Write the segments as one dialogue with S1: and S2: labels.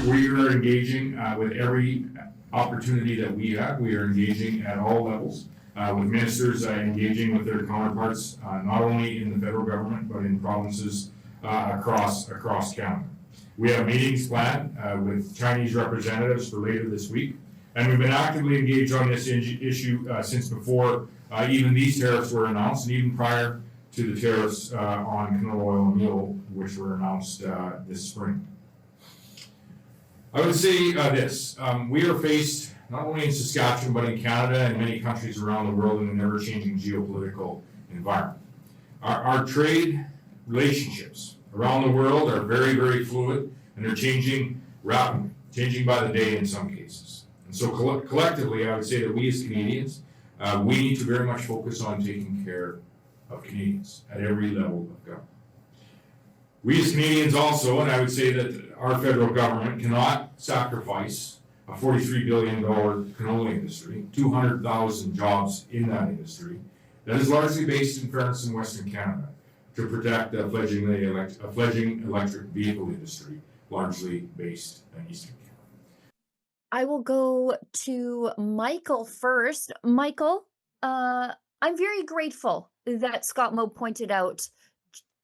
S1: we are engaging with every opportunity that we have. We are engaging at all levels with ministers engaging with their counterparts, not only in the federal government, but in provinces across Canada. We have meetings planned with Chinese representatives for later this week, and we've been actively engaged on this issue since before even these tariffs were announced, and even prior to the tariffs on canola oil and meal, which were announced this spring. I would say this, we are faced not only in Saskatchewan, but in Canada and many countries around the world in an ever-changing geopolitical environment. Our trade relationships around the world are very, very fluid, and they're changing rapidly, changing by the day in some cases. And so collectively, I would say that we as Canadians, we need to very much focus on taking care of Canadians at every level of government. We as Canadians also, and I would say that our federal government cannot sacrifice a $43 billion canola industry, 200,000 jobs in that industry, that is largely based in fairness in Western Canada, to protect a fledgling electric vehicle industry, largely based in Eastern Canada.
S2: I will go to Michael first. Michael, I'm very grateful that Scott Moe pointed out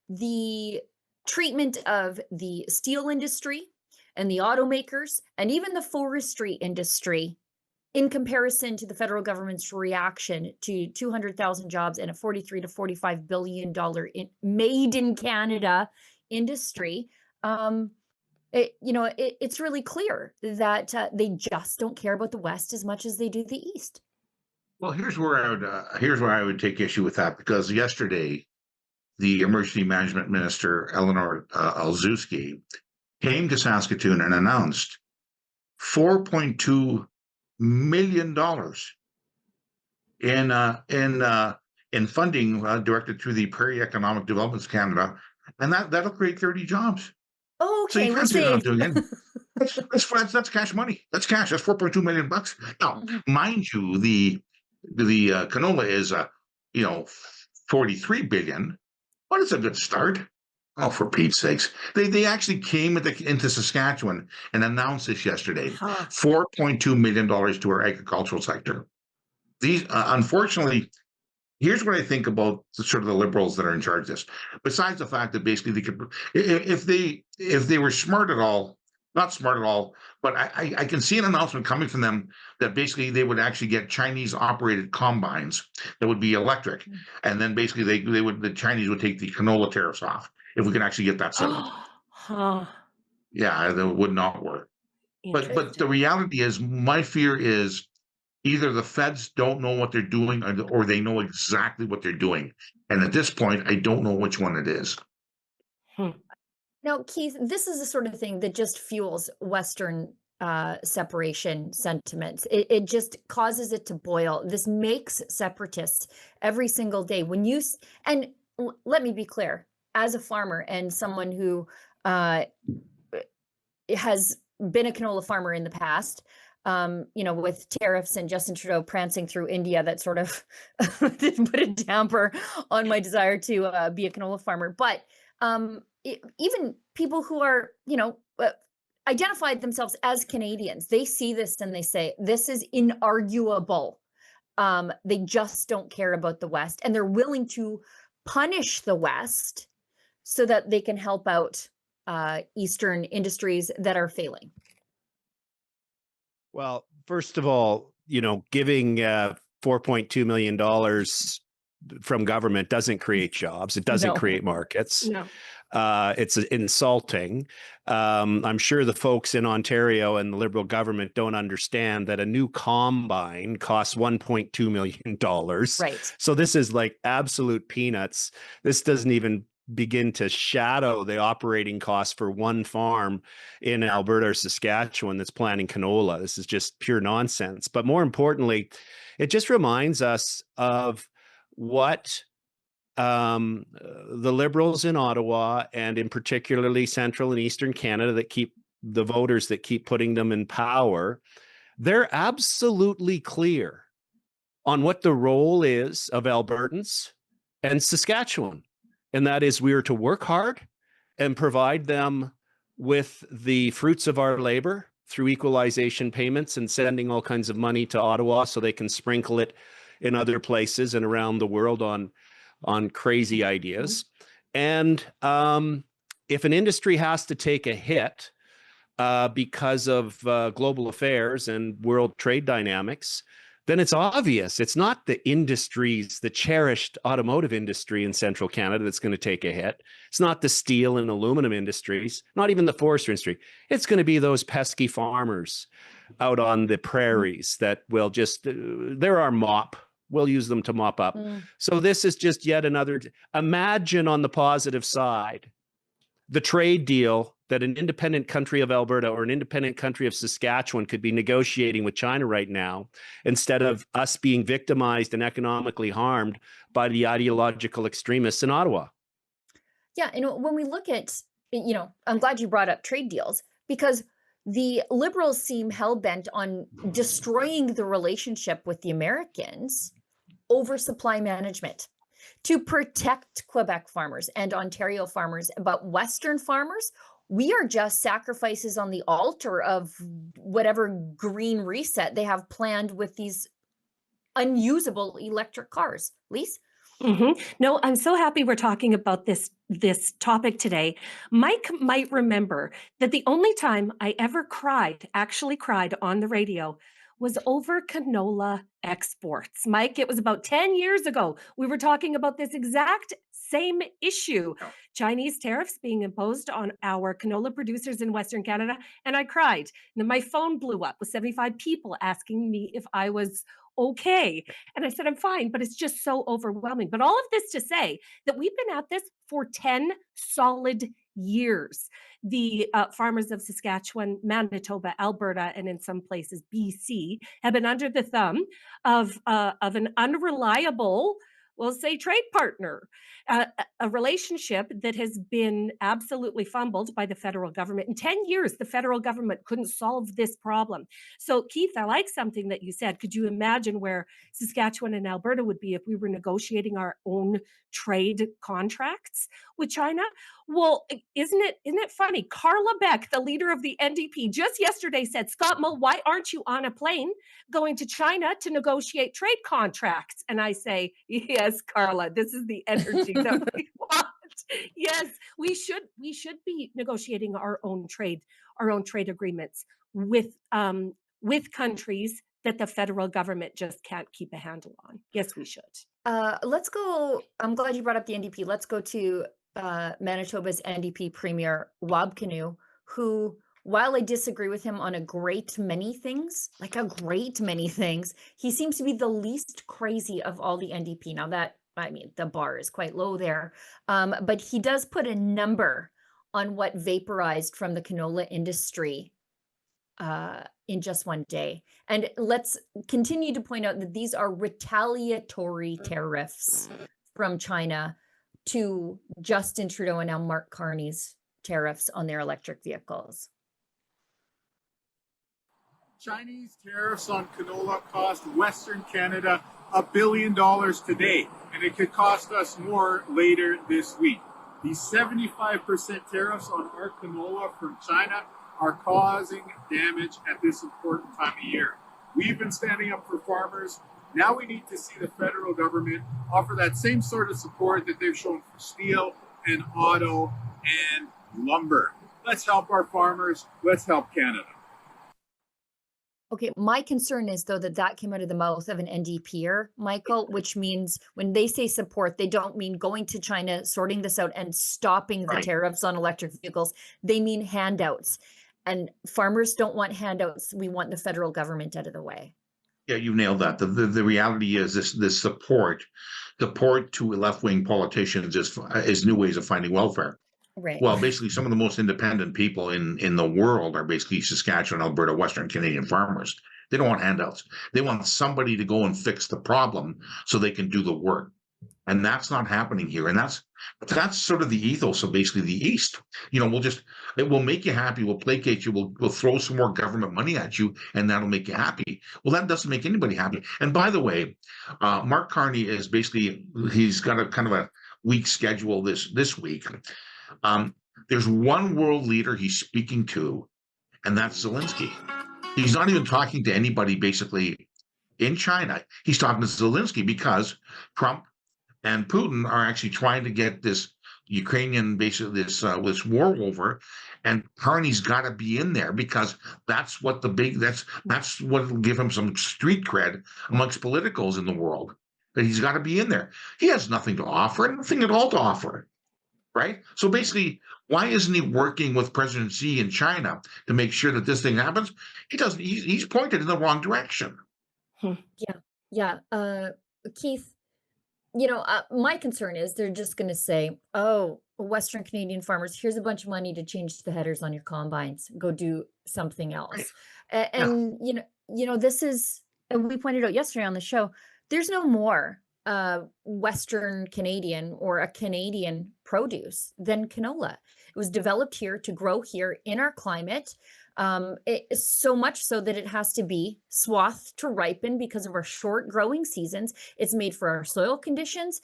S2: the treatment of the steel industry and the automakers and even the forestry industry in comparison to the federal government's reaction to 200,000 jobs and a $43 to $45 billion made in Canada industry. It's really clear that they just don't care about the West as much as they do the East.
S3: Well, here's where I would take issue with that, because yesterday, the Emergency Management Minister, Eleanor Alzewski, came to Saskatoon and announced $4.2 million in funding directed through the Prairie Economic Development Canada, and that'll create 30 jobs.
S2: Oh, okay,
S3: so you can't that's cash money. That's cash. That's $4.2 million. Now, mind you, the canola is 43 billion, but it's a good start. Oh, for Pete's sakes. They actually came into Saskatchewan and announced this yesterday. $4.2 million to our agricultural sector. These, unfortunately, here's what I think about the Liberals that are in charge of this. Besides the fact that basically they could, if they were smart at all, not smart at all, but I can see an announcement coming from them that basically they would actually get Chinese operated combines that would be electric, and then basically the Chinese would take the canola tariffs off if we can actually get that settled. Yeah, that would not work. But the reality is, my fear is either the feds don't know what they're doing, or they know exactly what they're doing. And at this point, I don't know which one it is.
S2: Now, Keith, this is the sort of thing that just fuels Western separation sentiments. It just causes it to boil. This makes separatists every single day. And let me be clear, as a farmer and someone who has been a canola farmer in the past, with tariffs and Justin Trudeau prancing through India, that sort of put a damper on my desire to be a canola farmer. But even people who are, identified themselves as Canadians, they see this and they say, this is inarguable. They just don't care about the West, and they're willing to punish the West so that they can help out Eastern industries that are failing.
S4: Well, first of all, giving $4.2 million from government doesn't create jobs. It doesn't create markets. No. It's insulting. I'm sure the folks in Ontario and the Liberal government don't understand that a new combine costs $1.2 million.
S2: Right.
S4: So this is like absolute peanuts. This doesn't even begin to shadow the operating costs for one farm in Alberta or Saskatchewan that's planting canola. This is just pure nonsense. But more importantly, it just reminds us of what the Liberals in Ottawa, and in particularly Central and Eastern Canada, that keep the voters that keep putting them in power, they're absolutely clear on what the role is of Albertans and Saskatchewan. And that is, we are to work hard and provide them with the fruits of our labor through equalization payments and sending all kinds of money to Ottawa so they can sprinkle it in other places and around the world on crazy ideas. And if an industry has to take a hit because of global affairs and world trade dynamics, then it's obvious it's not the industries, the cherished automotive industry in central Canada that's going to take a hit. It's not the steel and aluminum industries, not even the forestry industry. It's going to be those pesky farmers out on the prairies that will just, they're our mop. We'll use them to mop up. So this is just yet another, imagine on the positive side, the trade deal that an independent country of Alberta or an independent country of Saskatchewan could be negotiating with China right now, instead of us being victimized and economically harmed by the ideological extremists in Ottawa.
S2: Yeah, and when we look at, I'm glad you brought up trade deals, because the Liberals seem hell-bent on destroying the relationship with the Americans over supply management to protect Quebec farmers and Ontario farmers. But Western farmers, we are just sacrifices on the altar of whatever green reset they have planned with these unusable electric cars. Lise?
S5: No, I'm so happy we're talking about this topic today. Mike might remember that the only time I ever actually cried on the radio, was over canola exports. Mike, it was about 10 years ago. We were talking about this exact same issue. Chinese tariffs being imposed on our canola producers in Western Canada. And I cried. And then my phone blew up with 75 people asking me if I was okay. And I said, I'm fine, but it's just so overwhelming. But all of this to say that we've been at this for 10 solid years. The farmers of Saskatchewan, Manitoba, Alberta, and in some places BC have been under the thumb of an unreliable, we'll say, trade partner, a relationship that has been absolutely fumbled by the federal government. In 10 years, the federal government couldn't solve this problem. So, Keith, I like something that you said. Could you imagine where Saskatchewan and Alberta would be if we were negotiating our own trade contracts with China? Well, isn't it funny? Carla Beck, the leader of the NDP, just yesterday said, Scott Moe, why aren't you on a plane going to China to negotiate trade contracts? And I say, yes, Carla, this is the energy that we want. Yes, we should be negotiating our own trade agreements with countries that the federal government just can't keep a handle on. Yes, we should.
S2: Let's go. I'm glad you brought up the NDP. Let's go to Manitoba's NDP Premier, Wab Kinew, who, while I disagree with him on a great many things, he seems to be the least crazy of all the NDP. Now the bar is quite low there, but he does put a number on what vaporized from the canola industry in just one day. And let's continue to point out that these are retaliatory tariffs from China to Justin Trudeau and now Mark Carney's tariffs on their electric vehicles.
S6: Chinese tariffs on canola cost Western Canada $1 billion today, and it could cost us more later this week. These 75% tariffs on our canola from China are causing damage at this important time of year. We've been standing up for farmers. Now we need to see the federal government offer that same sort of support that they've shown for steel and auto and lumber. Let's help our farmers. Let's help Canada.
S2: Okay, my concern is, though, that came out of the mouth of an NDPer, Michael, which means when they say support, they don't mean going to China, sorting this out, and stopping the tariffs on electric vehicles. They mean handouts. And farmers don't want handouts. We want the federal government out of the way.
S3: Yeah, you nailed that. The reality is this support to left-wing politicians is new ways of finding welfare.
S2: Right.
S3: Well, basically, some of the most independent people in the world are basically Saskatchewan, Alberta, Western Canadian farmers. They don't want handouts. They want somebody to go and fix the problem so they can do the work. And that's not happening here. And that's sort of the ethos of basically the East. It will make you happy. We'll placate you. We'll throw some more government money at you, and that'll make you happy. Well, that doesn't make anybody happy. And by the way, Mark Carney is he's got a kind of a weak schedule this week. There's one world leader he's speaking to, and that's Zelensky. He's not even talking to anybody basically in China. He's talking to Zelensky because Trump and Putin are actually trying to get this Ukrainian, basically this war over, and Carney's got to be in there because that's what that's what will give him some street cred amongst politicals in the world. That he's got to be in there. He has nothing to offer, nothing at all to offer, right? So basically, why isn't he working with President Xi in China to make sure that this thing happens? He doesn't. He's pointed in the wrong direction.
S2: Yeah. Keith, my concern is they're just going to say, oh, Western Canadian farmers, here's a bunch of money to change the headers on your combines. Go do something else.
S3: Right.
S2: And, this is, and we pointed out yesterday on the show, there's no more Western Canadian or a Canadian produce than canola. It was developed here to grow here in our climate. It is so much so that it has to be swathed to ripen because of our short growing seasons. It's made for our soil conditions.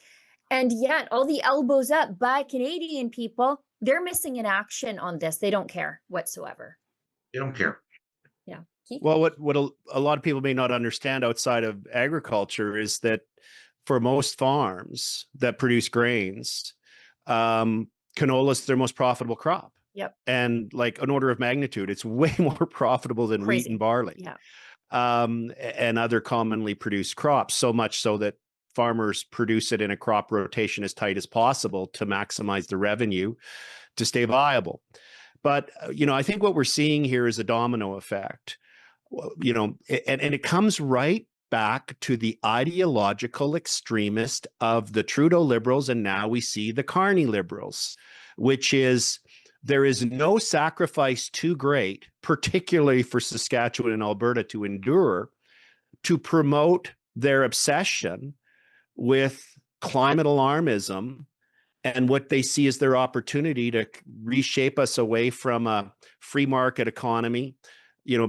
S2: And yet all the elbows up by Canadian people, they're missing in action on this. They don't care whatsoever.
S3: They don't care.
S2: Yeah. Keith?
S4: Well, what a lot of people may not understand outside of agriculture is that for most farms that produce grains, canola is their most profitable crop.
S2: Yep.
S4: And like an order of magnitude, it's way more profitable than wheat and barley.
S2: Yeah.
S4: And other commonly produced crops, so much so that farmers produce it in a crop rotation as tight as possible to maximize the revenue to stay viable. But, I think what we're seeing here is a domino effect, and it comes right back to the ideological extremist of the Trudeau Liberals, and now we see the Carney Liberals, which is there is no sacrifice too great, particularly for Saskatchewan and Alberta to endure, to promote their obsession with climate alarmism and what they see as their opportunity to reshape us away from a free market economy,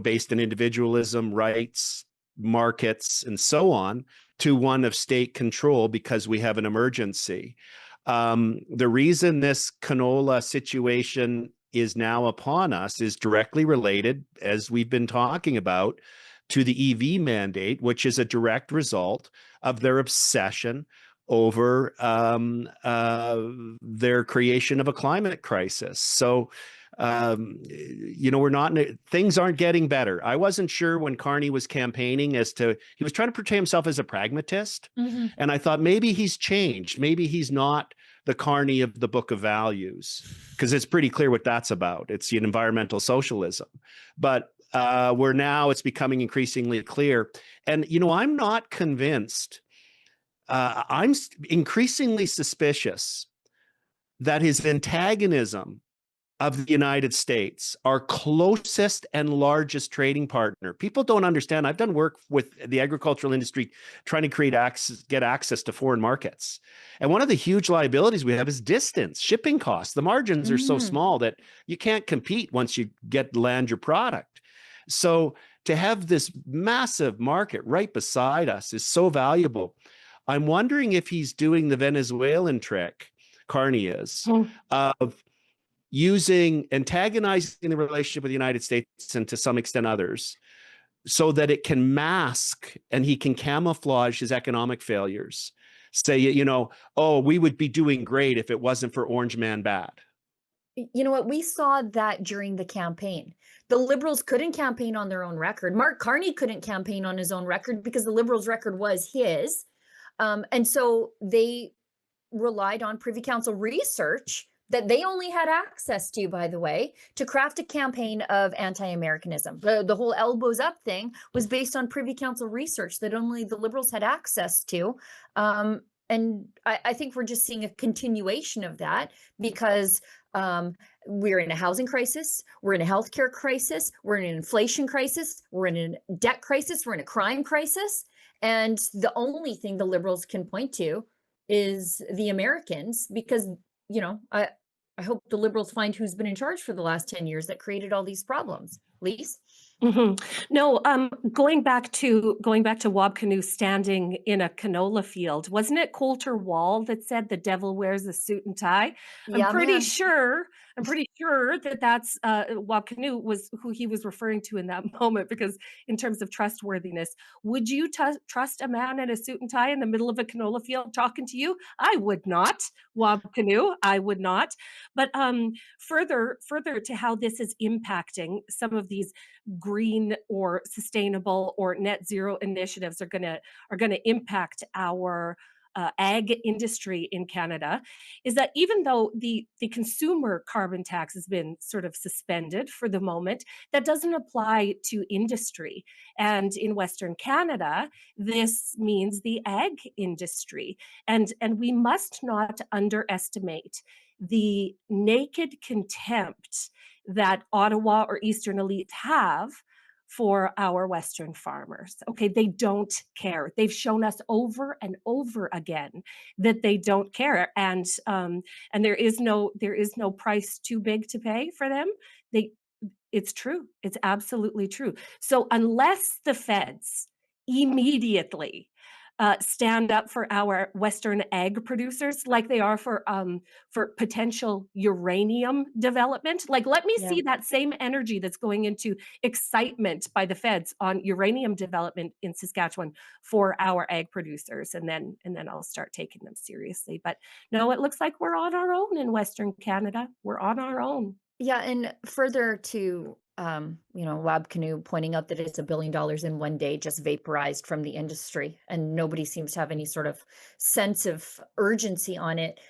S4: based on individualism, rights, markets, and so on, to one of state control because we have an emergency. The reason this canola situation is now upon us is directly related, as we've been talking about, to the EV mandate, which is a direct result of their obsession over their creation of a climate crisis. So, things aren't getting better. I wasn't sure when Carney was campaigning he was trying to portray himself as a pragmatist. Mm-hmm. And I thought maybe he's changed. Maybe he's not the Carney of the Book of Values, because it's pretty clear what that's about. It's the environmental socialism. But it's becoming increasingly clear. And, I'm not convinced. I'm increasingly suspicious that his antagonism of the United States, our closest and largest trading partner. People don't understand. I've done work with the agricultural industry trying to get access to foreign markets. And one of the huge liabilities we have is distance, shipping costs. The margins are so small that you can't compete once you land your product. So to have this massive market right beside us is so valuable. I'm wondering if he's doing the Venezuelan trick, Carney is, of antagonizing the relationship with the United States and to some extent others, so that it can mask and he can camouflage his economic failures. Say, we would be doing great if it wasn't for Orange Man bad.
S2: You know what? We saw that during the campaign. The Liberals couldn't campaign on their own record. Mark Carney couldn't campaign on his own record because the Liberals' record was his. And so they relied on Privy Council research that they only had access to, by the way, to craft a campaign of anti-Americanism. The whole elbows up thing was based on Privy Council research that only the Liberals had access to. And I think we're just seeing a continuation of that because we're in a housing crisis, we're in a healthcare crisis, we're in an inflation crisis, we're in a debt crisis, we're in a crime crisis. And the only thing the Liberals can point to is the Americans, because, I hope the Liberals find who's been in charge for the last 10 years that created all these problems. Lise?
S5: No, going back to Wab Kinew standing in a canola field, wasn't it Coulter Wall that said the devil wears a suit and tie? I'm
S2: Yeah,
S5: pretty
S2: man.
S5: sure. I'm pretty sure that that's Wab Kinew was who he was referring to in that moment. Because in terms of trustworthiness, would you trust a man in a suit and tie in the middle of a canola field talking to you? I would not, Wab Kinew. I would not. But further to how this is impacting some of these green or sustainable or net zero initiatives are going to impact our ag industry in Canada, is that even though the consumer carbon tax has been sort of suspended for the moment, that doesn't apply to industry. And in Western Canada, this means the ag industry. And we must not underestimate the naked contempt that Ottawa or Eastern elites have for our Western farmers. Okay, they don't care. They've shown us over and over again that they don't care, and there is no price too big to pay for them. It's true. It's absolutely true. So unless the feds immediately stand up for our Western ag producers, like they are for potential uranium development. Like, let me see that same energy that's going into excitement by the feds on uranium development in Saskatchewan for our ag producers, and then I'll start taking them seriously. But no, it looks like we're on our own in Western Canada. We're on our own.
S2: Yeah, and further to Wab Kinew pointing out that it's $1 billion in one day just vaporized from the industry, and nobody seems to have any sort of sense of urgency on it.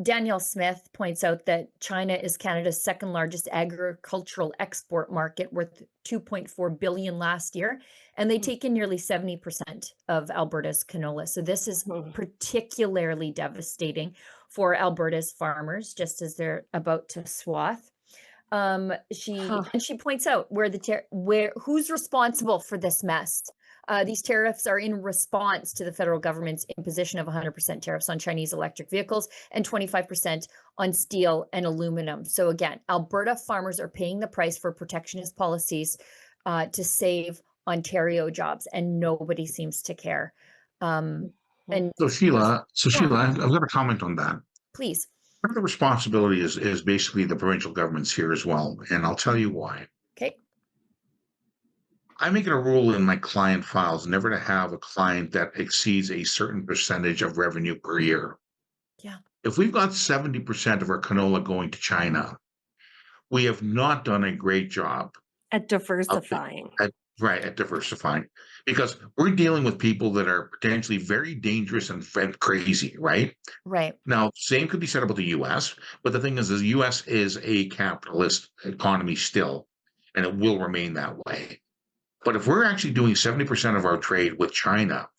S2: Danielle Smith points out that China is Canada's second largest agricultural export market, worth $2.4 billion last year, and they take in nearly 70% of Alberta's canola. So this is particularly devastating for Alberta's farmers, just as they're about to swath. She points out who's responsible for this mess. These tariffs are in response to the federal government's imposition of 100% tariffs on Chinese electric vehicles and 25% on steel and aluminum. So again, Alberta farmers are paying the price for protectionist policies to save Ontario jobs, and nobody seems to care. And
S3: so Sheila, I've got a comment on that.
S2: Please.
S3: Part of the responsibility is basically the provincial governments here as well, and I'll tell you why.
S2: Okay.
S3: I make it a rule in my client files never to have a client that exceeds a certain percentage of revenue per year.
S2: Yeah.
S3: If we've got 70% of our canola going to China, we have not done a great job
S5: at diversifying.
S3: At diversifying, because we're dealing with people that are potentially very dangerous and crazy, right?
S2: Right.
S3: Now, same could be said about the U.S., but the thing is the U.S. is a capitalist economy still, and it will remain that way. But if we're actually doing 70% of our trade with China,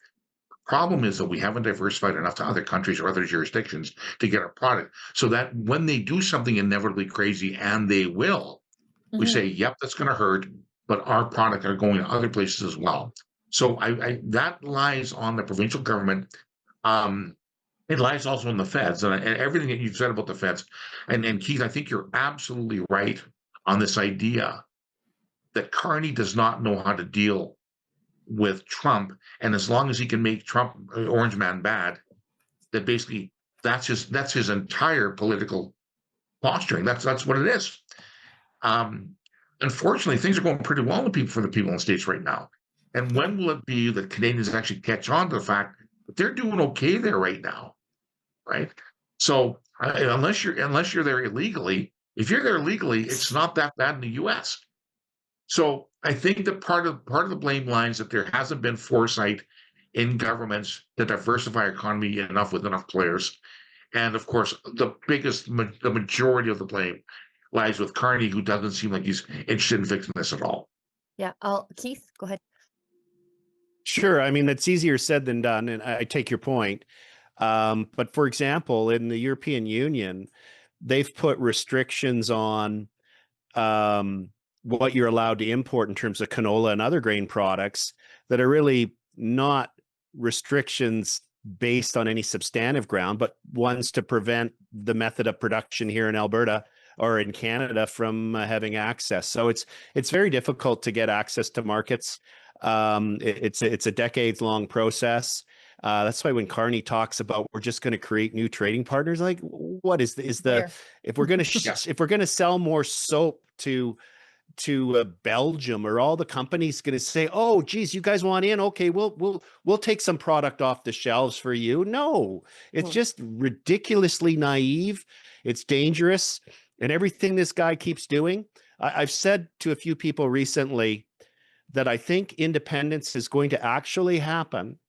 S3: the problem is that we haven't diversified enough to other countries or other jurisdictions to get our product, so that when they do something inevitably crazy, and they will, we say, yep, that's going to hurt, but our product are going to other places as well. So I that lies on the provincial government. It lies also on the feds, and everything that you've said about the feds. And Keith, I think you're absolutely right on this idea that Carney does not know how to deal with Trump, and as long as he can make Trump Orange Man bad, that basically that's his entire political posturing. That's what it is. Unfortunately, things are going pretty well for the people in the States right now. And when will it be that Canadians actually catch on to the fact that they're doing okay there right now, right? So unless you're there illegally, if you're there legally, it's not that bad in the U.S. So I think that part of the blame lies that there hasn't been foresight in governments to diversify our economy enough with enough players. And of course, the majority of the blame lies with Carney, who doesn't seem like he's interested in fixing this at all.
S2: Yeah. Keith, go ahead.
S4: Sure. I mean, that's easier said than done, and I take your point. But for example, in the European Union, they've put restrictions on what you're allowed to import in terms of canola and other grain products that are really not restrictions based on any substantive ground, but ones to prevent the method of production here in Alberta or in Canada from having access. So it's very difficult to get access to markets. It's a decades-long process. That's why when Carney talks about we're just going to create new trading partners, like what is the if we're going to if we're going to sell more soap to Belgium, are all the companies going to say, "Oh, geez, you guys want in? Okay, we'll take some product off the shelves for you"? No, it's just ridiculously naive. It's dangerous, and everything this guy keeps doing. I've said to a few people recently that I think independence is going to actually happen,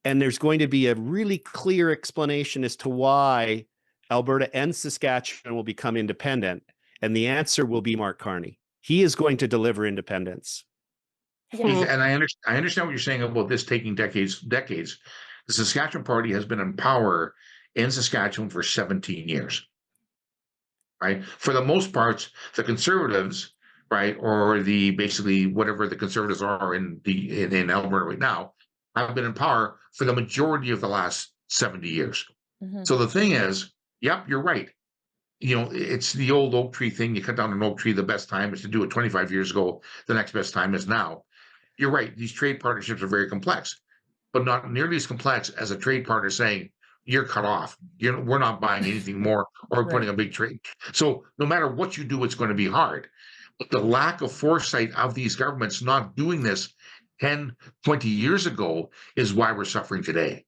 S4: and there's going to be a really clear explanation as to why Alberta and Saskatchewan will become independent, and the answer will be Mark Carney. He is going to deliver independence.
S3: And I understand what you're saying about this taking decades. The Saskatchewan Party has been in power in Saskatchewan for 17 years, right? For the most part, the Conservatives, right, or the basically whatever the Conservatives are in Alberta right now, have been in power for the majority of the last 70 years. So the thing is, yep, you're right. You know, it's the old oak tree thing. You cut down an oak tree, the best time is to do it 25 years ago. The next best time is now. You're right. These trade partnerships are very complex, but not nearly as complex as a trade partner saying, you're cut off. We're not buying anything more or putting a big trade. So no matter what you do, it's going to be hard. But the lack of foresight of these governments not doing this 10, 20 years ago is why we're suffering today.